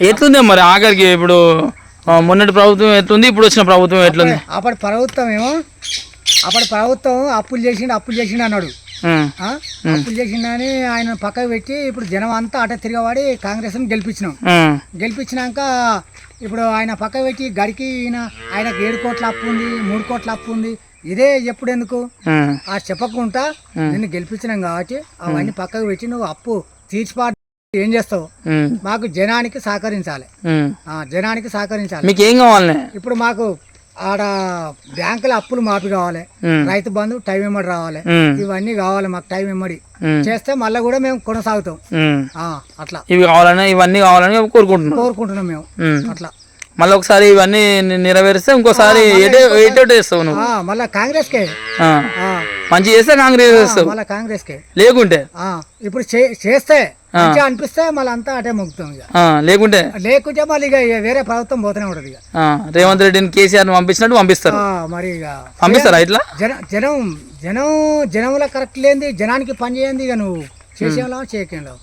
ఎట్లుంది మరి ఆఖరికి ఇప్పుడు మొన్నటి ప్రభుత్వం ఎట్లుంది, ఇప్పుడు వచ్చిన ప్రభుత్వం ఎట్లుంది? అప్పటి ప్రభుత్వం అప్పులు చేసిండు అన్నాడు. అప్పులు చేసిండని ఆయన పక్కకు పెట్టి ఇప్పుడు జనం అంతా అట తిరగబడి కాంగ్రెస్ గెలిపించినాక ఇప్పుడు ఆయన పక్కకు పెట్టి గడికి ఆయనకు 7 కోట్ల అప్పు ఉంది, 3 కోట్ల అప్పు ఉంది. ఇదే ఎప్పుడు ఎందుకు ఆ చెప్పకుండా నిన్ను గెలిపించినాం కాబట్టి అవన్నీ పక్కకు పెట్టి నువ్వు అప్పు తీర్చిపాటు ఏం చేస్తావు? మాకు జనానికి సహకరించాలి. మీకు ఏం కావాలి? ఇప్పుడు మాకు ఆడ బ్యాంకుల అప్పులు మాఫీ కావాలి, రైతు బంధు టైం ఎమ్మడి రావాలి, ఇవన్నీ కావాలి మాకు. టైం ఎమ్మడి చేస్తే మళ్ళీ కూడా మేము కొనసాగుతాం. అట్లా ఇవన్నీ కావాలని కోరుకుంటున్నాం మేము. అట్లా మళ్ళీ ఒకసారి ఇవన్నీ నెరవేరిస్తే ఇంకోసారి వేస్తావు నువ్వు? మళ్ళీ కాంగ్రెస్కే మంచి చేస్తే కాంగ్రెస్ చేస్తావు, మళ్ళీ కాంగ్రెస్కే. లేకుంటే ఇప్పుడు చేస్తే మంచిగా అనిపిస్తే మళ్ళీ అంతా అటే మొక్కుతాం. లేకుంటే మళ్ళీ ఇక వేరే ప్రభుత్వం పోతూనే ఉంటది. ఇక రేవంత్ రెడ్డిని కేసీఆర్ పంపించినట్టు పంపిస్తారు. మరి ఇక పంపిస్తారా ఇట్లా? జనంలో కరెక్ట్ లేనిది జనానికి పని చేయండి. ఇక నువ్వు చేసేలా చేయకేంలో